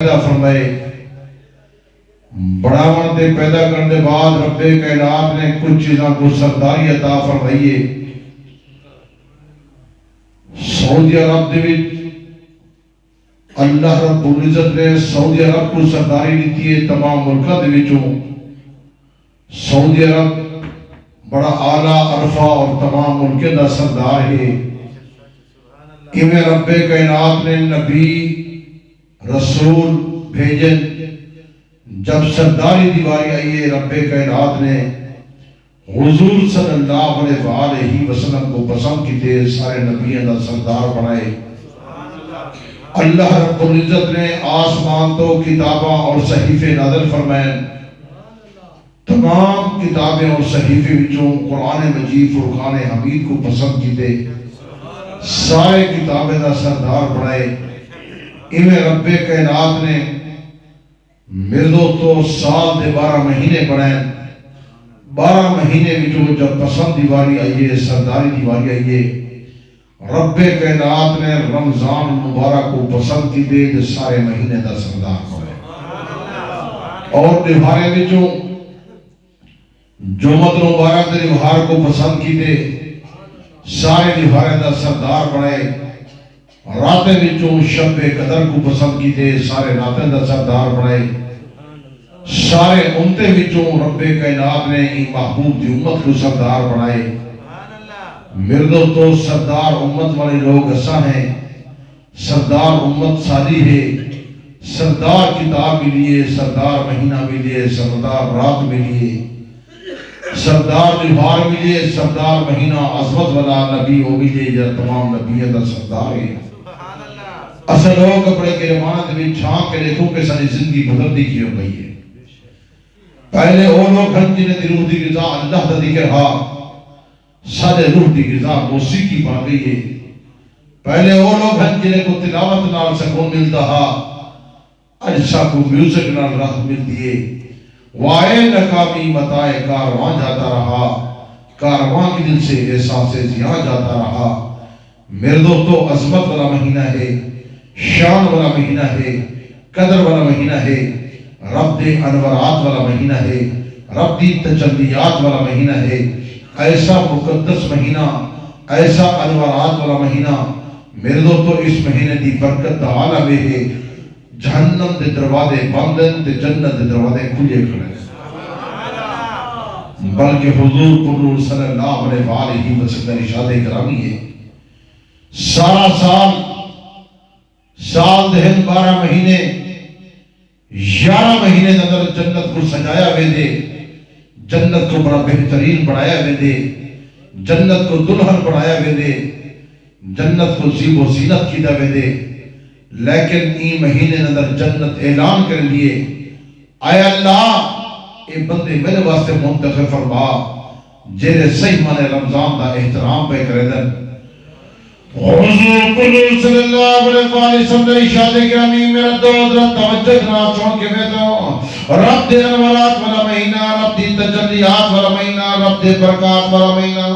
پیدا فرمائے، بڑھاون تے پیدا کرنے بعد رب کائنات نے کچھ چیزاں کو سرداری عطا فرمائیے۔ سعودی عرب دے وچ اللہ رب العزت نے سعودی عرب کو سرداری دیتی ہے تمام ملکوں دے وچوں۔ سعودی عرب بڑا اعلیٰ عرفہ اور تمام ملکوں دا سردار ہے۔ ایویں رب کائنات نے نبی رسول بھیجن، جب سرداری دیواری آئی ہے رب کائنات نے حضور صلی اللہ علیہ وآلہ وسلم کو پسند کیتے، سارے نبیوں دا سردار بنائے۔ اللہ رب العزت نے آسمان تو کتاباں اور صحیفے نازل فرمائے، تمام کتابیں اور صحیفے وچوں قرآن مجید فرقان حمید کو پسند کیتے، سارے کتابیں دا سردار بنائے۔ ایویں رب کائنات نے مردوں تو سال دے 12 مہینے بنائے، 12 مہینے وچوں جب پسند دیواری آئیے، سرداری دیواری آئیے، رب کائنات نے رمضان مبارک کو پسند کی دے جو سارے مہینے دا سردار بنائے۔ اور دیوارے وچوں جمعہ مبارک دے دیوار کو پسند کی دے، سارے دیوارے دا سردار بنائے۔ راتیں وچوں شب قدر کو پسند کی دے، سارے راتیں دا سردار بنائے۔ سارے امتیں وچوں رب کائنات نے محبوب دی امت کو سردار بنائے۔ مردوں تو سردار امت والے لوگ ایسا ہیں، سردار امت ساری ہے، سردار کتاب بھی لیے، سردار مہینہ بھی لیے، سردار رات بھی لیے، سردار دیوار بھی لیے، سردار مہینہ عظمت والا نبی ہو بھی لیے، جو تمام نبیوں کا سردار ہے۔ اصل لوگ اپنے گرمانت میں چھانک کے دیکھو کہ ساری زندگی بدلتی کی ہو گئی ہے۔ پہلے وہ لوگ ہیں جنہیں روح دی غذا اللہ دا ذکر ہا، سارے روح دی غذا موسیقی بن گئی ہے۔ پہلے وہ لوگ ہیں جنہیں کو تلاوت نال سکون ملتا ہا، اجسا کو میوزک نال راحت ملتی ہے۔ وائے ناکامی متائے کاروان جاتا رہا، کاروان کی دل سے احساس زیاں جاتا رہا۔ مردوں تو عظمت والا مہینہ ہے، شان والا مہینہ ہے، قدر والا مہینہ ہے، رب دے انوارات والا مہینہ ہے، رب دی تجلیات والا مہینہ ہے۔ ایسا مقدس مہینہ، ایسا انوارات والا مہینہ، مردوں تو اس مہینے دی برکت دا عالم ہے۔ جہنم دے دروازے بند ہیں تے جنت دے دروازے کھلے کھڑے ہیں۔ بلکہ حضور قرور صلی اللہ علیہ وآلہ وسلم ارشاد کرامی ہے، سارا سال دہن 12 مہینے 11 مہینے اندر جنت کو سجایا ہوئے دے، جنت کو بڑا بہترین بنایا ہوئے دے، جنت کو دلہن بنایا ہوئے دے، جنت کو زیب و زینت کی ہوئے دے۔ لیکن این مہینے اندر جنت اعلان کر لیے، اے اللہ اے بندے میرے واسطے منتخب فرما جیرے صحیح مانے رمضان دا احترام پہ کرے دن۔ حضور قرور صلی اللہ علیہ وسلم نے ارشاد کرامی میرا دوست توجہ کرنا سن کے میں تو رب دے انوارات والا مہینہ، رب دی تجلیات والا مہینہ، رب دے برکات والا مہینہ۔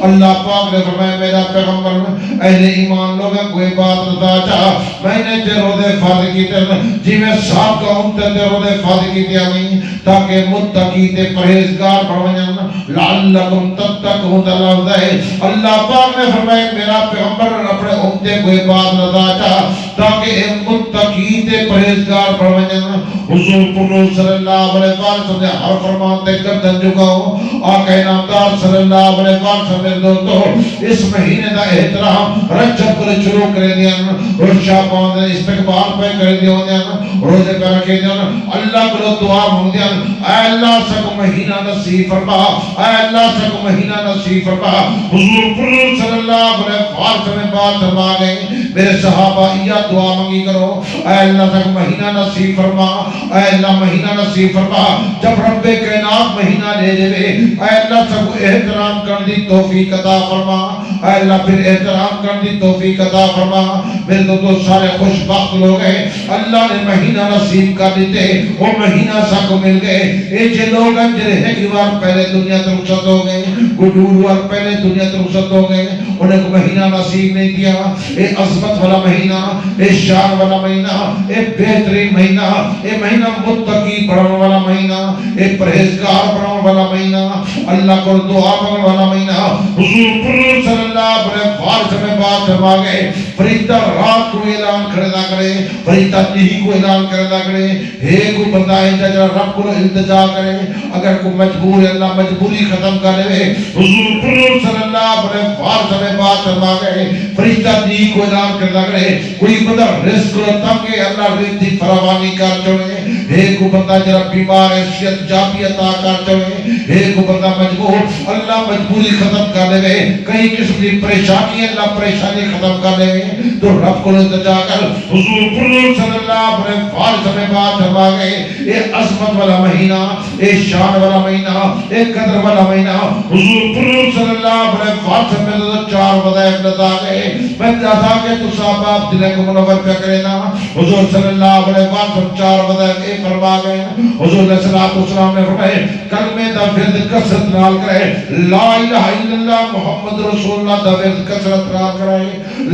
اللہ پاک نے فرمایا میرا پیغمبر اہل ایمان لوگوں کوئی بات رضا چاہ میں نے تے روزے فرض کیتے جی میں صاحب کا امت تے روزے فرض کیتے آمین تاکہ متقی تے پرہیزگار بڑھویں لعلکم تتقون لفظ ہے۔ اللہ پاک نے فرمایا میرا پیغمبر اپنے امتے کوئی بات رضا چاہ تاکہ متقی تے پرہیزگار بڑھویں۔ حضور قرور صلی اللہ علیہ وسلم نے ہر فرمان تے گردن جھکاؤ۔ آقا نامدار صلی اللہ علیہ وسلم نے دوستو اس مہینے دا احترام رجب کو شروع کر دیا، روز شعبان دا استقبال پہ کر دیا، روزے پہ رکھے دیا، اللہ کو دعا مانگ دیا، اے اللہ سکو مہینہ نصیب فرما، اے اللہ سکو مہینہ نصیب فرما۔ حضور قرور صلی اللہ علیہ وسلم نے بات فرما گئی میرے صحابہ یہ دعا مانگی کرو، اے اللہ سکو مہینہ نصیب فرما، اے اللہ مہینہ نصیب فرما۔ جب رب کائنات مہینہ لے دے اے اللہ سب احترام کر دی توفیق عطا فرما، اے اللہ پھر احترام کر دی توفیق عطا فرما۔ میرے تو سارے خوش بخت لوگ ہیں اللہ نے مہینہ نصیب کر دیتے، وہ مہینہ سا کو مل گئے۔ اے جے لوگ ہیں جنہیں ایک بار پہلے دنیا سے رخصت ہو گئے، گڈور بار پہلے دنیا سے رخصت ہو گئے، انہیں کو مہینہ نصیب نہیں کیا. اے عظمت والا مہینہ، اے شان والا مہینہ، اے بہترین مہینہ، اے مہینہ متقی بنانے والا مہینہ، اے پرہیزگار بنانے والا مہینہ، اللہ کو دعا مانگنے والا مہینہ. حضور صلی اللہ علیہ وسلم میں بات فرما گئے فرشتہ رات کو اعلان کرنا کرے، فرشتہ نہیں کو اعلان کرنا کرے. ہے کوئی بندہ ہے جا رب کو التجا کرے، اگر کوئی مجبور ہے اللہ مجبوری ختم کر لے. حضور صلی اللہ علیہ وسلم میں بات فرما گئے فرشتہ نہیں کو اعلان کرنا کرے. کوئی بندہ رزق کو تنگ ہے اللہ رزق کی فراوانی کر چھوڑے. ہے کوئی بندہ جرا بیمار ہے صحت جابی عطا کر چھوڑے. ہے کوئی بندہ مجبور اللہ مجبوری ختم کر لے. کئی قسم کی پریشانی اللہ پریشانی ختم کر لے تو رب کو التجا کر حضور صلی اللہ علیہ وسلم میں بات فرما گئے. اے عظمت والا مہینہ، اے شان والا مہینہ، اے قدر والا مہینہ. حضور صلی اللہ علیہ وسلم میں تو چار وظائف لتا گئے. میں چاہتا کہ تو صاحب آپ دلے کو منور پہ کرے نا. حضور صلی اللہ علیہ وسلم چار وظائف اے فرما گئے. حضور علیہ السلام نے فرمائے کلمے دا ورد کثرت نال کرے، لا الہ الا اللہ محمد رسول اللہ دا ورد کثرت نال کرے،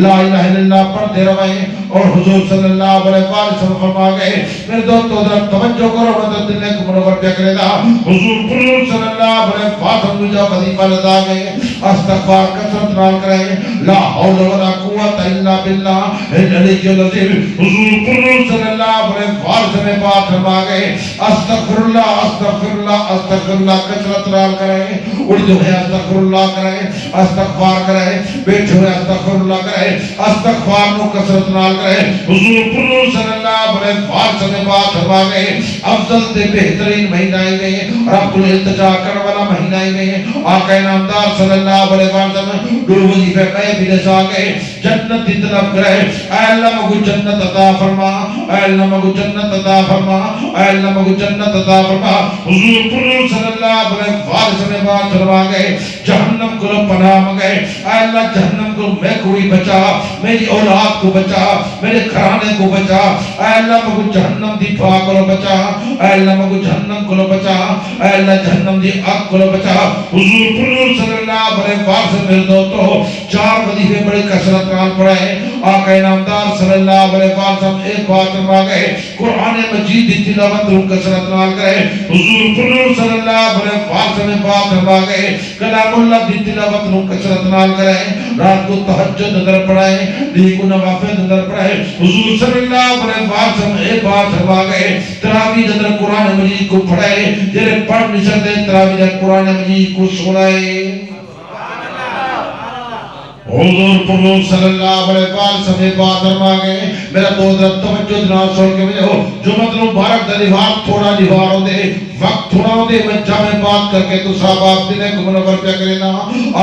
لا الہ الا اللہ پڑھتے رہے. اور حضور صلی اللہ علیہ وسلم فرما گئے میرے دوستو ذرا توجہ کرو مدد دل کو منور پہ کرے دا. حضور صلی اللہ علیہ وسلم جو وظیفہ لگا گئے استغفار کثرت نال کرے، لا حول ولا قوت الا باللہ العلی العظیم. حضور صلی اللہ علیہ وسلم میں بات فرما گئے استغفر اللہ استغفر اللہ استغفر اللہ کثرت نال کرے. اردو ہے استغفر اللہ کرے، استغفار کرے، بیٹھو ہے استغفر اللہ کرے، استغفار نو کثرت نال کرے. حضور صلی اللہ علیہ وسلم نے بات فرما گئے افضل تے بہترین مہینہ میں رب کو التجا کرنے والا مہینہ میں آقا نامدار صلی اللہ علیہ وسلم دو وظیفے کہے بھی رسا گئے. جنت کی طلب کرے، اے اللہ مجھے جنت عطا فرما، اے اللہ مجھے جنت عطا فرما، اے اللہ مجھے جنت عطا فرما. حضور صلی اللہ علیہ وسلم نے بات فرما گئے جہنم کو پناہ مانگے، اے اللہ جہنم کو میں کوئی بچا، میری اولاد کو بچا، میرے گھرانے کو بچا. اے اللہ مجھے جہنم دی پاک کو بچا، اے اللہ مجھے جہنم کو بچا، اے اللہ جہنم دی آگ کو بچا. حضور صلی اللہ علیہ وسلم میرے دوستو چار وظیفے بڑی کثرت نال پڑھائے. آقا نامدار صلی اللہ علیہ وسلم ایک بات فرما گئے قرآن مجید دی تلاوت رو کثرت نال کرے. حضور صلی اللہ علیہ وسلم بات فرما گئے کلام اللہ دی تلاوت رو کثرت نال کرے. رات کو تہجد اندر پڑھائے، دن کو نوافل اندر پڑھائے. حضور صلی اللہ علیہ وسلم ایک بات فرما گئے تراویح اندر قرآن مجید کو پڑھائے، جنہیں پڑھ نہیں سکتے تراویح اندر قرآن مجید کو سنائے. حضور صلی اللہ علیہ وسلم بات فرما گئے میرا دوست توجہ نال سن کے مجھے جو مطلب مبارک دا لحاظ تھوڑا لحاظ ہو دے وقت تھوڑا ہو دے میں جامع بات کر کے تو صاحب آپ دنے کو منور پہ کرے نا.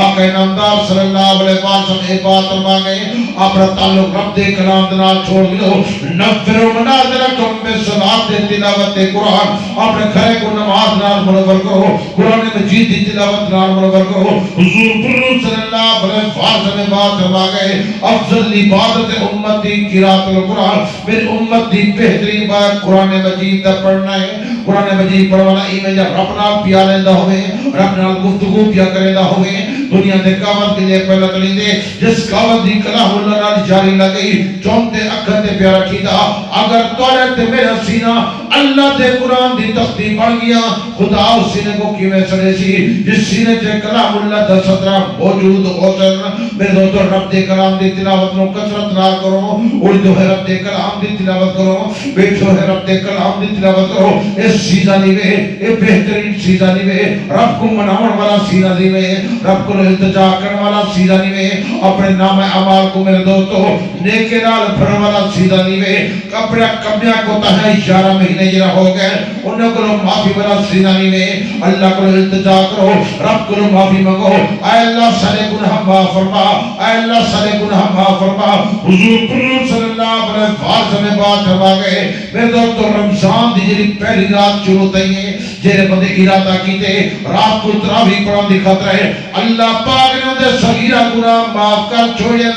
آقا نامدار صلی اللہ علیہ وسلم بات فرما گئے اپنا تعلق رب دے کلام دے نال چھوڑ دو. نفر و منازلکم بصلاۃ تلاوت قرآن اپنے گھر کو نماز نال منور کرو، قرآن مجید دی تلاوت نال منور کرو. حضور صلی اللہ علیہ وسلم بات فرما گئے افضل عبادت امتی قرات القرآن، میری امت دی بہترین بات قرآن مجید دا پڑھنا ہے. قرآن مجید پڑھوانا ایمیں جب رب نال پیا لیندہ ہوئے، رب نال گفتگو پیا کریندہ ہوئے. دنیا دے کاوت کے لئے پہلے کلیندے جس کاوت دی کلام اللہ نال جاری لگئی چونتے اکھر تے پیارا کیتا. اگر توڑے تے میرا سینہ اللہ دے قرآن دی تختی پڑھ گیا خدا اس سینے کو کیویں سڑے سی جس سینے تے کلام اللہ دا صدرہ موجود ہوتا ہے. میرے دوستو رب دے کلام دی تلاوت نو کثرت نال کرو، اردو ہے رب دے کلام دی تلاوت کرو، بیٹھو ہے رب دے کلام دی تلاوت کرو. اس سیزہ نیوے اے بہترین سیزہ نیوے رب کو مناون والا سیزہ نیوے رب کو التجا کرنے والا سیزہ نیوے اپنے نام اعمال کو میرے دوستو نیکے نال بھرن والا سیزہ نیوے. اپنے کمیاں کو تہے 11 مہینے جرا ہو گئے انہیں کو معافی والا سیزہ نیوے. اللہ کو التجا کرو، رب کو معافی مانگو. اے اللہ سارے گناہ معاف فرما، اے اللہ سارے گناہ معاف فرما. حضور صلی اللہ علیہ وسلم بات فرما گئے میرے دوستو رمضان دی جڑی پہلی رات شروع ہوئی ہے جڑے بندے ارادہ کیتے رات کو تراویح پڑھن دی خاطر ہے اللہ پاک نے دے صغیرہ گناہ معاف کر چھوڑے.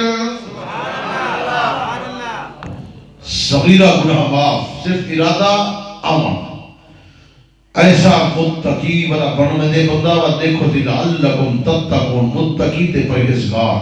صغیرہ گناہ معاف صرف ارادہ آمن ایسا متقی والا بننے دے بندہ و دیکھو تی لعلکم تتقون متقی تے پرہیزگار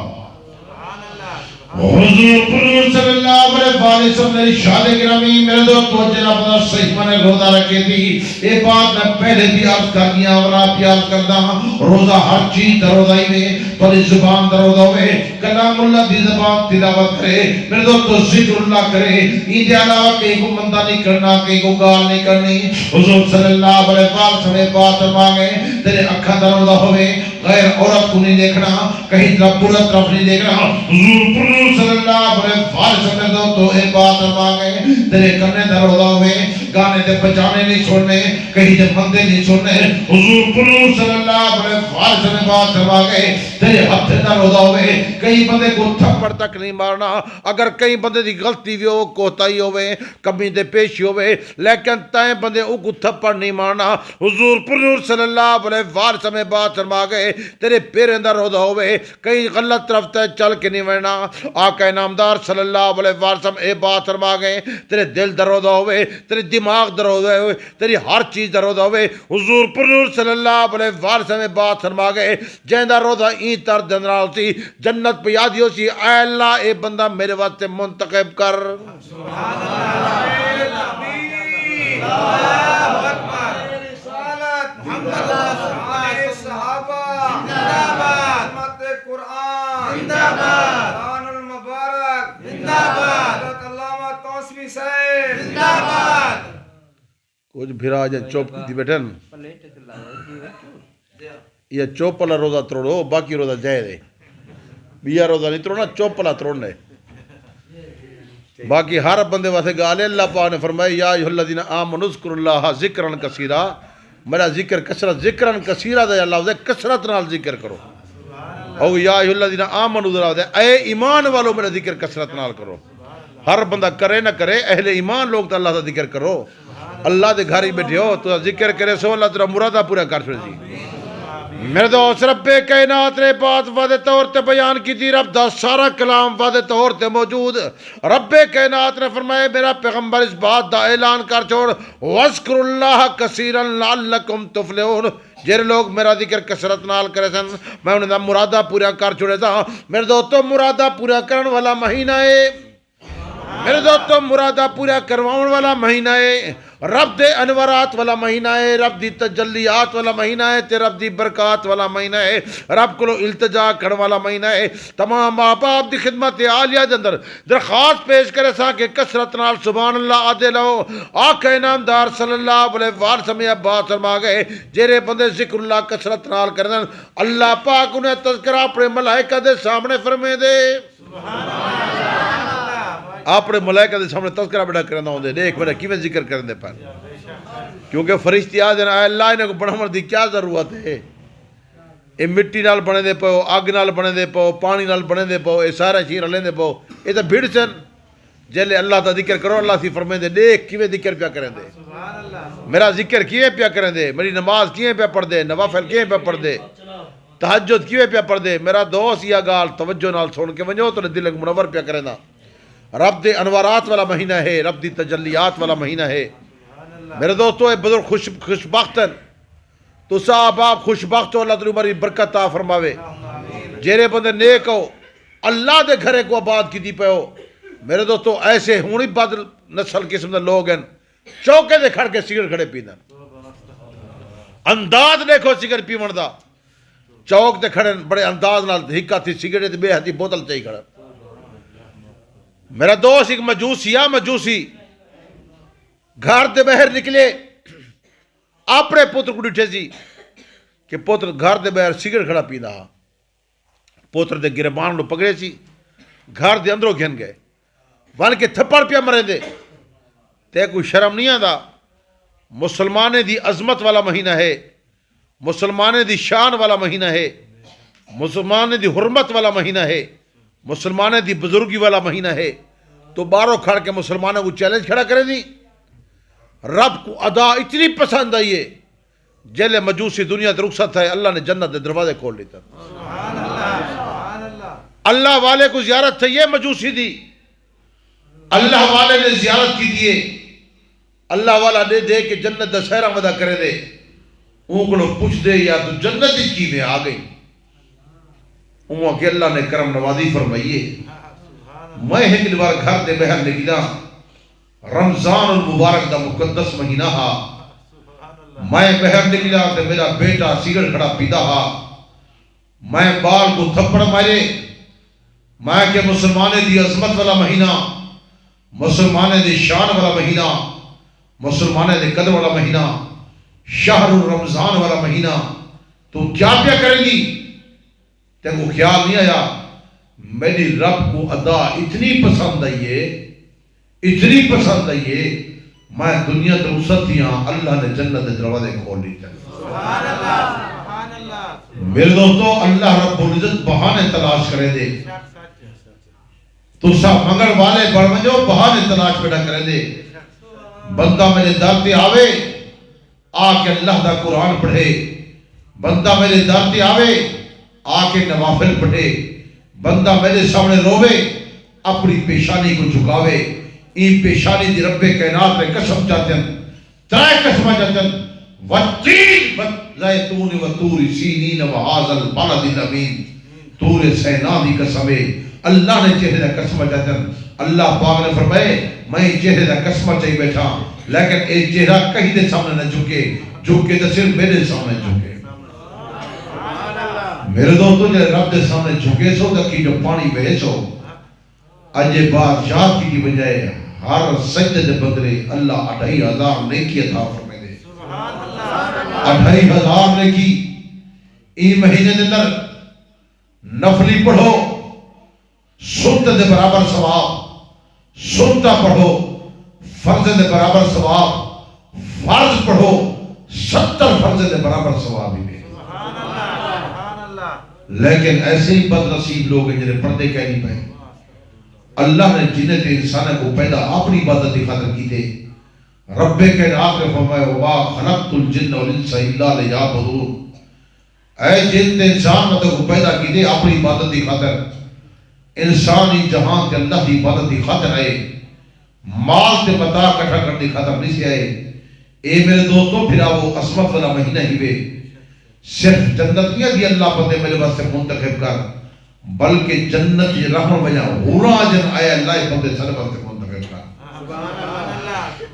حضور پر صلی اللہ علیہ وسلم نے ارشاد گرامی میرے دوستو جناب دا صحیح میں روزہ رکھے تھی یہ بات میں پہلے بھی عرض کر دیا اور آپ یاد کردا روزہ ہر چیز دا روزہ ہی میں تھوڑی زبان دا روزہ ہوئے کلام اللہ دی زبان تلاوت کرے میرے دوستو ذکر اللہ کرے این دے علاوہ کہیں کو مندہ نہیں کرنا کہیں کو گال نہیں کرنی حضور صلی اللہ علیہ وسلم بات مانگے تیرے اکھا دا روزہ ہوئے غیر عورت کو نہیں دیکھنا کہیں طرف برا طرف نہیں دیکھنا حضور صلی اللہ علیہ وسلم دو تو ایک بات مانگے تیرے کرنے در روزہ ہوئے گانے دے بجانے نہیں چھوڑنے کہیں دے مندے نہیں چھوڑنے حضور صلی اللہ علیہ وسلم بات مانگے تیرے ہتھ در روزہ ہوئے کئی بندے کو تھپڑ تک نہیں مارنا اگر کئی بندے دی غلطی بھی ہو کوتاہی ہوئے کمی دے پیشی ہوئے لیکن تائیں بندے کو تھپڑ نہیں مارنا حضور صلی اللہ علیہ وسلم بات مانگے تیرے پیریں در روزہ ہوئے کئی غلط طرف تے چل کے نہیں ورنا آقا نامدار صلی اللہ علیہ وسلم اے بات فرما گئے تیرے دل درودہ ہوئے تیرے دماغ درودہ ہوئے تیری ہر چیز درودہ ہوئے حضور پر صلی اللہ علیہ وسلم بات فرما گئے جہاں درودہ این تر دنرا ہوتی جنت پہ یادی ہو سی اے اللہ اے بندہ میرے واسطے منتخب کر سبحان اللہ اللہ اکبر رسالت محمد صحابہ صحابہ امت قرآن زندہ باد قرآن المبارک زندہ باد حضرت علامہ توسوی صاحب زندہ باد کچھ بھرا جا چوپ کی بیٹھن یہ چوپ والا روزہ تروڑو باقی روزہ جائے دے بیا روزہ نہیں تروڑنا چوپ والا تروڑنا ہے باقی ہر بندے واسے گالے اللہ پاک نے فرمایا یا ایھا الذین آمنوا اذکروا اللہ ذکرا کثیرا میرا ذکر کثرت ذکرا کثیرا دا اللہ کثرت نال ذکر کرو او یا ایھا الذین آمنوا اے ایمان والو میرا ذکر کثرت نال کرو ہر بندہ کرے نہ کرے اہل ایمان لوگ تو اللہ کا ذکر کرو اللہ دے گھر ہی بیٹھے ہو تو ذکر کرے سو اللہ تیرا مرادہ پورا کر چھوڑ جی میرے دوست رب کائنات نے بات واضح طور تے بیان کی تھی رب دا سارا کلام واضح طور تے موجود رب کائنات نے فرمایا میرا پیغمبر اس بات دا اعلان کر چھوڑ وَاذْكُرُوا اللَّهَ كَثِيرًا لَعَلَّكُمْ تُفْلِحُونَ جہے لوگ میرا ذکر کثرت نال کرے سن میں انہیں دا مرادہ پورا کر چھوڑے تھا میرے دوستو مرادہ پورا کرن والا مہینہ ہے میرے دوستو مرادہ پورا کرواؤن والا مہینہ ہے رب دے انوارات والا مہینہ ہے رب دی تجلیات والا مہینہ ہے تے رب دی برکات والا مہینہ ہے رب کو التجا کرن والا مہینہ ہے تمام ماں باپ دی خدمت عالیہ دے اندر درخواست پیش کرے سا کہ کثرت نال سبحان اللہ آدھے لو آقا انعامدار صلی اللہ علیہ وسلم بات فرما گئے جیرے بندے ذکر اللہ کثرت نال کردن اللہ پاک انہیں تذکرہ اپنے ملائکہ دے سامنے فرمے دے سبحان اللہ اپنے ملائکہ دے سامنے تذکرہ بڑا کرنا ہوں دے دیکھ میرا کیویں ذکر کرنے پر کیونکہ فرشتے آ دینا اللہ انہیں کو بڑھامر دی کیا ضرورت ہے یہ مٹی نال بنے دے پاؤ آگ نال بنے دے پاؤ پانی نال بنے دے پاؤ یہ سارا چیز لیں دے پاؤ یہ تو بھیڑ سن جیلے اللہ تا ذکر کرو اللہ سی فرمائیں دے دیکھ کیویں ذکر پیا کریں دے میرا ذکر کیویں پیا کریں دے میری نماز کیویں پیا پڑھ دے نوافل کیویں پیا پڑھ دے تہجد کیویں پیا پڑھ دے میرا دوست یا گال توجہ نال سن کے ونجو تو دل منور پیا کریں دا رب دے انوارات والا مہینہ ہے رب دی تجلیات والا مہینہ ہے میرے دوستو اے بزرگ خوشبختن تو صاحب آپ خوشبخت ہو اللہ تعالی عمری برکت عطا فرماوے جیرے بندے نیک ہو اللہ دے گھرے کو آباد کی دی پہ ہو میرے دوستو ایسے ہونی بد نسل قسم دے لوگ ہیں چوکے دے کھڑ کے سگریٹ کھڑے پینا انداز دیکھو سگریٹ پیون دا چوک دے کھڑے بڑے انداز نال ہکا تھی سگریٹ بے حدی بوتل چاہی کھڑا میرا دوست ایک مجوسی گھر دے بہر نکلے اپنے پتر کو ڈٹھے سی کہ پتر گھر دے بہر سگریٹ کھڑا پینا پتر دے گربان لو پکڑے سی گھر دے اندروں گھن گئے وان کے تھپڑ پیا مرے دے تے کوئی شرم نہیں آندا مسلمانے دی عظمت والا مہینہ ہے مسلمانے دی شان والا مہینہ ہے مسلمانے دی حرمت والا مہینہ ہے مسلمانوں دی بزرگی والا مہینہ ہے تو باروں کھڑ کے مسلمانوں کو چیلنج کھڑا کرے دی رب کو ادا اتنی پسند آئی ہے جیلے مجوسی دنیا دے رخصت ہے اللہ نے جنت دے دروازے کھول لیتا اللہ والے کو زیارت تھا یہ مجوسی دی اللہ والے نے زیارت کی دیئے اللہ والا دے دے کہ جنت دا سہرہ مدہ کرے دے ان کو لوگ پوچھ دے یا تو جنت کی میں آ گئی کہ اللہ نے کرم نوازی فرمائیے میں ایک بار گھر دے بہر نکلا رمضان المبارک دا مقدس مہینہ ہا میں بہر نکلا تے میرا بیٹا سگرٹ کھڑا پیتا ہا میں بال کو تھپڑ مارے میں کہ مسلمانے دی عظمت والا مہینہ مسلمانے دی شان والا مہینہ مسلمانے دی قدر والا مہینہ شہر رمضان والا مہینہ تو کیا کرے گی تے کو خیال نہیں آیا میری رب کو ادا اتنی پسند آئیے اتنی پسند آئیے میں دنیا تے اسد ہاں اللہ نے جنت دے دروازے کھول لیتے سبحان اللہ میرے دوستو اللہ رب العزت بہانے تلاش کرے دے تو سب مگر والے بڑھ منجو بہانے تلاش پیدا کرے دے بندہ میرے در تے آوے آ کے اللہ دا قرآن پڑھے بندہ میرے در تے آوے آ کے نوافل پڑھے بندہ میرے سامنے روے اپنی پیشانی کو جھکاوے این پیشانی دی رب کائنات میں قسم چاہتے ہیں ترائے قسمہ چاہتے ہیں وَالتِّينِ وَالزَّيْتُونِ وَطُورِ سِينِينَ وَهَٰذَا الْبَلَدِ الْأَمِينِ طور سینا دی قسمے اللہ نے چہرے دا قسمہ چاہتے ہیں اللہ پاک نے فرمائے میں چہرے دا قسمہ چاہی بیٹھا لیکن ایک چہرہ کہیں دے سامنے نہ جھکے جھکے تو صرف میرے سامنے جھکے میرے دوستو جب رب دے سامنے جھکے سو تکی جو پانی بہے سو اجے بادشاہ کی بجائے ہر سجدے دے بدلے اللہ 25,000 نیکی عطا فرمائے دے 25,000 نیکی این مہینے دے اندر نفلی پڑھو سنت دے برابر ثواب سنتا پڑھو فرض دے برابر ثواب فرض پڑھو 70 فرض دے برابر ثواب ہی دے لیکن ایسے ہی بد نصیب لوگ ہیں جنہیں پردے کہہ نہیں پائے اللہ نے جنہیں تے انسانہ کو پیدا اپنی عبادت کی خاطر کی تھے رب کائنات نے فرمایا وَمَا خَلَقْتُ الْجِنَّ وَالْإِنسَ إِلَّا لِيَعْبُدُونِ اے جن تے انسان مطلب کو پیدا کی تھے اپنی عبادت کی خاطر انسانی جہاں کے اللہ کی عبادت کی خاطر آئے مال تے متاع کٹھا کرنے کی خاطر نہیں سے آئے اے میرے دوستوں پھر وہ عصمت والا مہینہ ہی وے صرف جنتیاں دی اللہ بندے میرے واسطے منتخب کر بلکہ جنت یہ رحم وجہ ہورا جن آیا اللہ بندے سر واسطے منتخب کر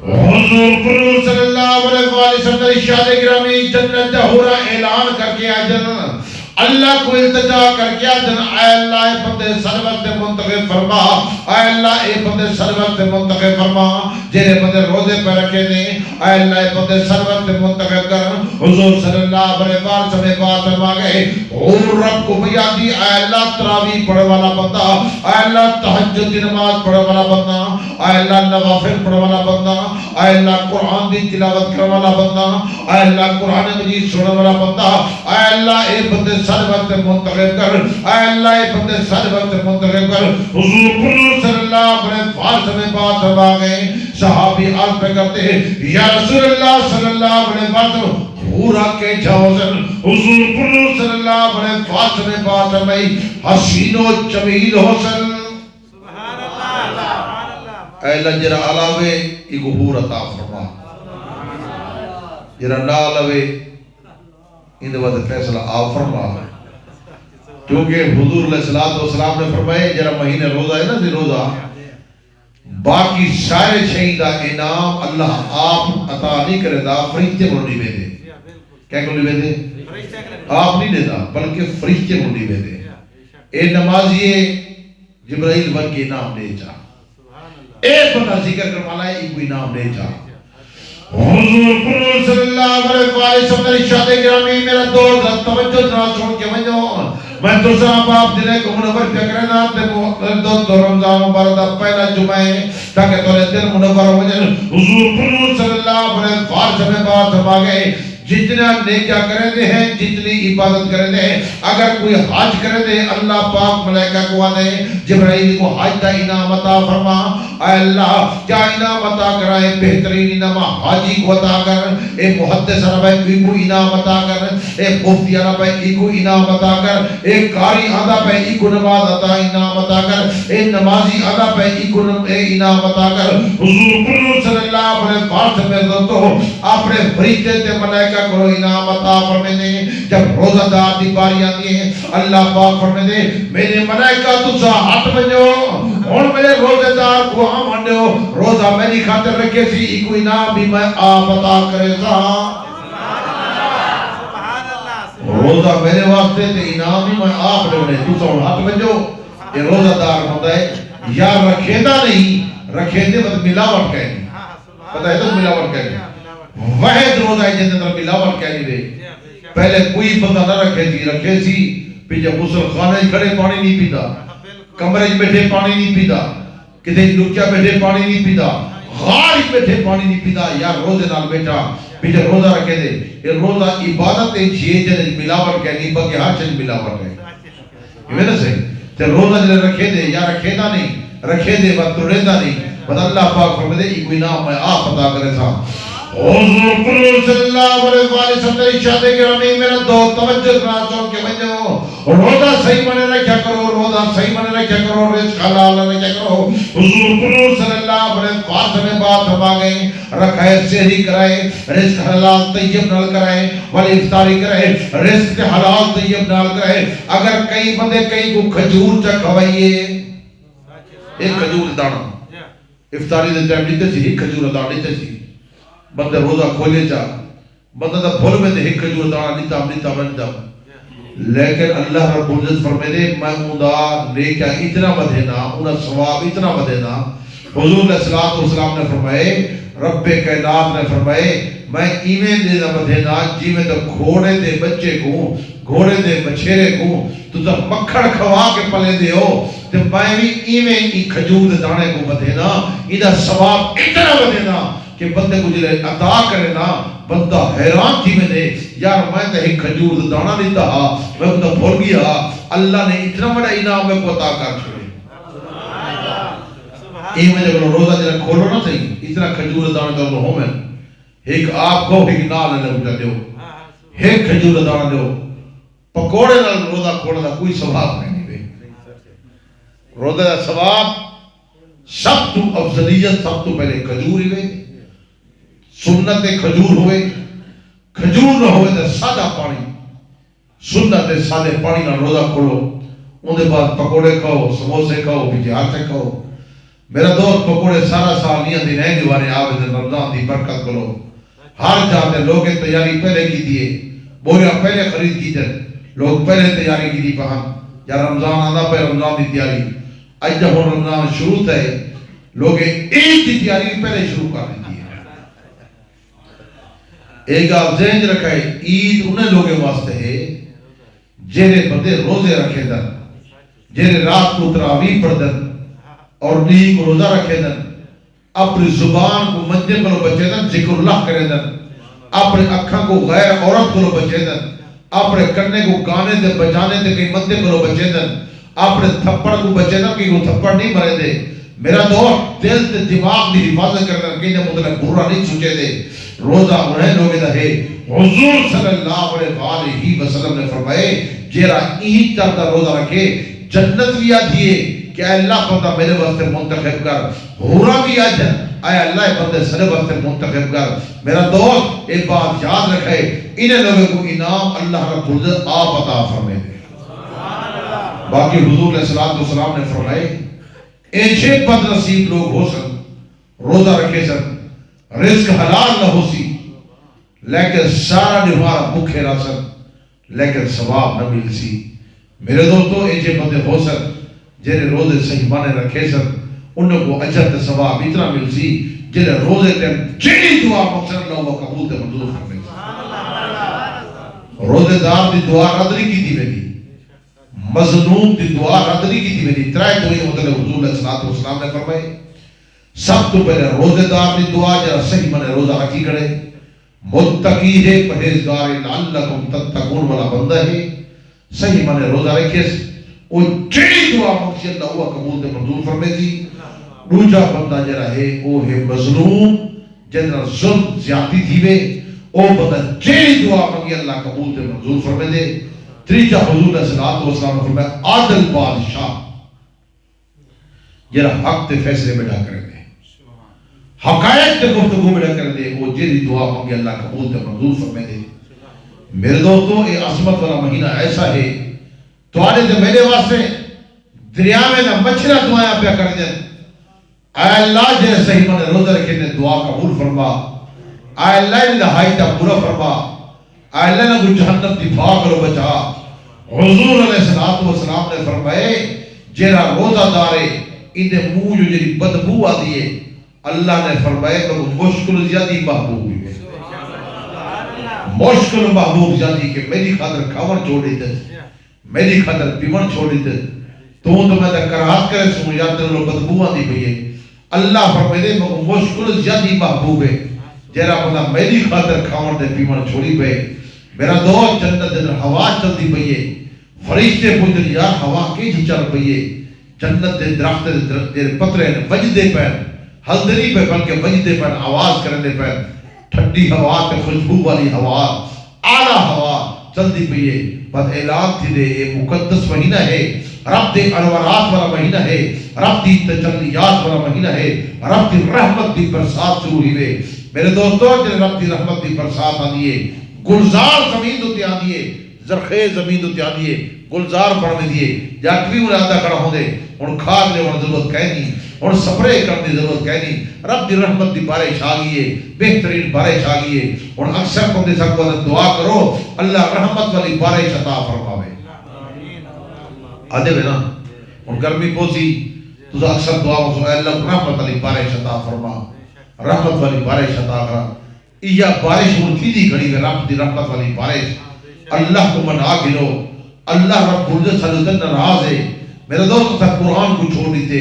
حضور صلی اللہ علیہ وسلم ارشاد گرامی جنت دا ہورا اعلان کر کے آجن اللہ کو التجا کر کے آجن اے اللہ اے بندے سر واسطے منتخب فرما اے اللہ اے بندے سر واسطے منتخب فرما جنہیں بندے روزے پہ رکھے دیں اے اللہ اے بندے سر واسطے منتخب کر حضور صلی اللہ علیہ وسلم بات فرما گئے اور رب کو بیادی اے اللہ تراویح پڑھے والا بندہ اے اللہ تہجد کی نماز پڑھے والا بندہ اے اللہ نوافل پڑھے والا بندہ اے اللہ قرآن دی تلاوت کرنے والا بندہ اے اللہ قرآن مجید سننے والا بندہ اے اللہ اے بندے سر وقت منتخب کر اے اللہ اے بندے سر وقت منتخب کر حضور صلی اللہ علیہ وسلم بات فرما گئے صحابی عرض پہ کرتے ہیں یا رسول اللہ صلی اللہ علیہ وسلم پورا کے جاوزن حضور صلی اللہ علیہ وسلم بات فرمائی حسین و جمیل حسن اے اللہ جرا علاوے ایک حور عطا فرما جرا نہ علاوے ان وقت فیصلہ آپ فرما کیونکہ حضور علیہ السلام نے فرمائے جرا مہینے روزہ ہے نا دی روزہ باقی سارے شہید کا انعام اللہ آپ عطا نہیں کرے دا فرشتے کو نہیں دے کیا کو نہیں دے آپ نہیں دیتا بلکہ فرشتے کو نہیں دے اے نمازی جبرائیل ور کے انعام دے جا ایک بندہ ذکر کروانا ہے ایک کوئی نام لے جا حضور صلی اللہ علیہ وسلم ارشاد گرامی میرا دوست توجہ نہ چھوڑ کے میں دوسرا باپ دلے کو منور پہ کرنا تے دوست رمضان مبارک دا پہلا جمعہ ہے تاکہ تورے دل منور ہو جائے حضور صلی اللہ علیہ وسلم بات فرما گئے جتنا نیکیاں کرے دے ہیں جتنی عبادت کرے دے ہیں اگر کوئی حج کرے دے اللہ پاک ملائکہ کو آنے جبرائیل کو حج دا انعام عطا فرما اے اللہ کیا انعام عطا کرائے بہترین انعام حاجی کو عطا کر اے محدث ربائی کو انعام عطا کر اے مفتی ربائی کو انعام عطا کر اے قاری آدھا پہ کو نماز عطا انعام عطا کر اے نمازی آدھا پہ کو انعام عطا کر حضور صلی اللہ علیہ وسلم تو اپنے فرشتے تے ملائکہ کرو انعام عطا فرمائے دے جب روزہ دار دی باری آتی ہے اللہ پاک فرمائے دے میرے ملائکہ تجھا ہاتھ بنو ہون میرے روزے دار کو ہم ہنڈے ہو روزہ میری خاطر رکھے سی کوئی نام بھی میں آپ عطا کرے تھا روزہ میرے واسطے تے انعام ہی میں آپ نے تو سو ہاتھ بجو یہ روزہ دار ہوتا ہے یا رکھیدہ نہیں رکھیدے بس ملاوٹ کہنی پتہ ہے تو ملاوٹ کہنی واحد روزہ ہے جن اندر ملاوٹ کہنی دے پہلے کوئی بندہ نہ رکھے سی پیچھے غسل خانے کھڑے پانی نہیں پیتا کمرے بیٹھے پانی نہیں پیتا کسی لکیا بیٹھے پانی نہیں پیتا غار بیٹھے پانی نہیں پیتا یا روزے نال بیٹھا پیچھے روزہ رکھے دے یہ روزہ عبادت ہے جیے جن ملاوٹ کہنی بلکہ ہر چیز ملاوٹ ہے یہ میں نے صحیح تے روزہ جن رکھے دے یا رکھے دا نہیں رکھے دے وقت رہتا نہیں بس اللہ پاک فرمائے دے کوئی نام میں آپ عطا کرے تھا حضور صلی اللہ علیہ وسلم نے ارشاد گرامی میرا دو توجہ کرا چاہوں کہ بھائیو روزہ صحیح بنے رکھا کرو روزہ صحیح بنے رکھا کرو رزق حلال رکھا کرو حضور صلی اللہ علیہ وسلم نے بات فرما گئی رکھائے سحری کرائے رزق حلال طیب نال کرائے ولی افطاری کرائے رزق حلال طیب نال کرائے اگر کئی بندے کئی کو کھجور چا کھوائیے ایک کھجور دانا افطاری دے ٹائم دیتے سی ایک کھجور دانا دیتے سی بندہ روزہ کھولے چاہ بندہ دا بھول میں دے ایک کھجور دانا نیتا لیکن اللہ رب العزت فرمائے دے میں اندہ نیکیا اتنا بدھینا انہا ثواب اتنا بدھینا حضور علیہ السلام نے فرمائے رب کائنات نے فرمائے میں ایمیں دے بدھینا جی میں تو گھوڑے دے بچے کو گھوڑے دے بچھیرے کو تو تا مکھڑ کھوا کے پلے دے ہو تو میں بھی ایمیں ای کھجور دے دانے کو بدھینا ادھا ثواب اتنا بدھینا کہ بندے کو جلے عطا کرے نا بندہ حیران تھی میں نے یار میں تو ایک کھجور دانا نہیں تھا میں تو بھول گیا اللہ نے اتنا بڑا انعام میں کو عطا کر چھوڑے یہ میں جب روزہ جلے کھولو نا صحیح اتنا کھجور دانا کر ہوں میں ایک آپ کو ایک نال نے اٹھا دیو ایک کھجور دانا دیو پکوڑے نال روزہ کھولنا کوئی ثواب نہیں بے روزہ دا ثواب سب تو افضلیت سب تو پہلے کھجور ہی بے سنت کھجور ہوئے کھجور نہ ہوئے تو سادہ پانی سنت سادے پانی نہ روزہ کھولو ان دے بعد پکوڑے کھاؤ سموسے کھاؤ پیچھے آٹے کھاؤ میرا دوست پکوڑے سارا سال نہیں آتی رہیں دیوانے آوے دے رمضان دی برکت کرو ہر جاتے لوگ تیاری پہلے کی دیئے بوریا پہلے خرید کی جن لوگ پہلے تیاری کی دی پہن یا رمضان آدھا پہ رمضان دی تیاری آج جب رمضان شروع تھے لوگ ایک دی تیاری پہلے شروع کر دی ایک آپ ذہن رکھا ہے عید انہیں لوگیں واسطے ہے جیرے بندے روزے رکھے دن جیرے رات کو تراویح پڑھ دن اور نیک کو روزہ رکھے دن اپنی زبان کو منجے کو بچے دن ذکر اللہ کرے دن اپنے اکھاں کو غیر عورت کو بچے دن اپنے کرنے کو گانے دے بجانے دے کئی مندے کو بچے دن اپنے تھپڑ کو بچے دن کہ وہ تھپڑ نہیں مرے دے میرا دوست دل تے دماغ دی حفاظت کرنا کہ نے مطلب برا نہیں سوچے دے روزہ انہیں لوگے دا ہے حضور صلی اللہ علیہ وسلم نے فرمائے جیرا عید تر دا روزہ رکھے جنت بھی آدھیے کہ اے اللہ بندہ میرے واسطے منتخب کر ہورا بھی آجن اے اللہ بندے سرے واسطے منتخب کر میرا دوست ایک بات یاد رکھے انہیں لوگوں کو انعام اللہ رب العزت آپ عطا فرمائے باقی حضور علیہ السلام نے فرمائے ایچے بد نصیب لوگ ہو سن روزہ رکھے سن رزق حلال نہ ہو سی لیکن سارا نہوارا بکھے رہ سن لیکن ثواب نہ مل سی میرے دوستو ایچے بندے ہو سن جنہیں روزے صحیح مانے رکھے سن انہوں کو اجر تے ثواب اتنا مل سی جنہیں روزے تے جنہی دعا مقصد اللہ وہ قبول تے منظور کرنے روزے دار دی دعا رد نہیں کی دی میں دی مظلوم دی دعا رد نہیں کی دی میں دی ترائے تو یہ مطلب حضور علیہ السلام نے فرمائے سب تو پہلے روزے دار دی دعا جرا صحیح منے روزہ رکھی کرے متقی ہے پرہیزگار لعلکم تتقون والا بندہ ہے صحیح منے روزہ رکھے وہ جڑی دعا مقصد اللہ ہوا قبول تے منظور فرمے دی دوجا بندہ جرا ہے وہ ہے مظلوم جنرا ظلم زیادتی تھی وے وہ بندہ جڑی دعا منگی اللہ قبول تے منظور فرمے دے تریجا حضور علیہ السلام نے فرمایا عادل بادشاہ جرا حق تے فیصلے بیٹھا کرے دے حقائق تے گفتگو بیٹھا کرے دے وہ جڑی دعا منگی اللہ قبول تے منظور فرمے دے میرے دوستو یہ عظمت والا مہینہ ایسا ہے تو آنے تے میرے واسطے دریا میں نہ مچھرا دعائیں پہ کر دیں اے اللہ جے صحیح من روزہ رکھے نے دعا قبول فرما اے اللہ نے ہائی تا پورا فرما اے اللہ نے کو جہنم دی پاک کرو بچا حضور علیہ السلام نے فرمائے جیرا روزہ دارے اندے منہ جو جی بدبو آتی ہے اللہ نے فرمائے کہ مشکل زیادی محبوب ہوئی مشکل محبوب زیادی کہ میری خاطر کھاون چھوڑی دے میری خاطر پیون چھوڑی دے تو میں تا کراہت کرے سو یا تیرے لو بدبو آتی پئی ہے اللہ فرمائے مشکل زیادی محبوب ہے جیرا بندہ میری خاطر کھاون دے پیون چھوڑی پے میرا دوست جنت دے ہوا چلتی پئی ہے فرشتے پوچھتے یار ہوا کی چل پئی ہے جنت دے درخت دے پترے بجدے پین ہلدری پہ بلکہ بجدے پین آواز کرنے پین ٹھنڈی ہوا تے خوشبو والی ہوا اعلیٰ ہوا چلتی پئی ہے بس اعلان تھی دے یہ مقدس مہینہ ہے رب دے انوارات والا مہینہ ہے رب دی تجلیات والا مہینہ ہے رب دی رحمت دی برسات شروع ہوئی ہے میرے دوستوں جن رب دی رحمت دی برسات آنی ہے گلزار زمین دوتے آنی ہے زرخیز زمین دوتے آنی ہے گلزار پڑھنے دیئے جاکوی ملادہ کھڑا ہوں دے ان کھاگ لے ان ضرورت کہنی ان سپرے کرنے ضرورت کہنی رب دی رحمت دی بارش آگئیے بہترین بارش آگئیے ان اکثر کو دے سکو دعا کرو اللہ رحمت والی بارش عطا فرماوے آدھے بے نا ان گرمی پوسی تو اکثر دعا کرو اے اللہ رحمت والی بارش عطا فرما رحمت والی بارش عطا کرا یا بارش ان کی دی کھڑی ہے رب دی رحمت والی بارش اللہ کو منا گلو اللہ رب العزت صلی اللہ علیہ وسلم ناراض ہے میرے دوست تھا قرآن کو چھوڑ دیتے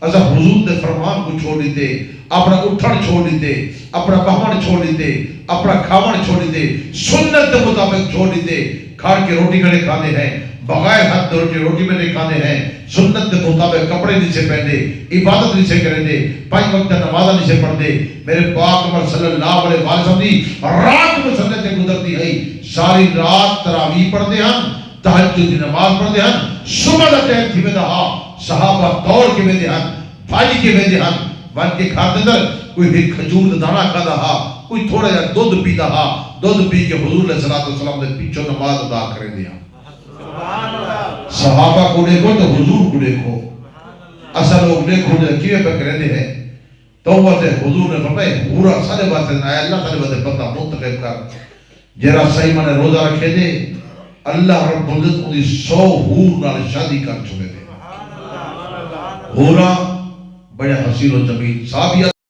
ایسا حضور دے فرمان کو چھوڑ دیتے اپنا اٹھن چھوڑ دیتے اپنا بہن چھوڑ دیتے اپنا کھاون چھوڑ دیتے سنت دے مطابق چھوڑ دیتے کھاڑ کے روٹی کھڑے کھانے ہیں بغیر ہاتھ روٹی میں نہیں کھانے ہیں سنت دے مطابق کپڑے نہیں سے پہنے عبادت نہیں سے کریں دے پانچ وقت نمازہ نہیں سے پڑھ دے میرے پاک عمر صلی اللہ علیہ وسلم دی رات میں سنتیں گزرتی ہے ساری رات تراویح پڑھ دے ہم تہجد دی نماز پڑھ دے ہن صبح دا ٹائم تھی میں دہا صحابہ دوڑ کے میں دے ہن بھائی کے میں دے ہن بن کے کھاتے اندر کوئی بھی کھجور دا دانا کھا دہا کوئی تھوڑا جا دودھ پی دہا دودھ پی کے حضور علیہ السلام نے پیچھو نماز ادا کرے دیا صحابہ کو دیکھو تو حضور کو دیکھو اصل لوگ دیکھو جو کیوے پہ کرے دے ہیں توبہ سے حضور نے فرمائے پورا سارے بات ہے اللہ سارے بات ہے بندہ منتخب کر جیرا صحیح میں نے روزہ رکھے دے اللہ رب العزت انہی 100 حور نال شادی کر چکے تھے حورا بڑے حسین و جمیل صحابیہ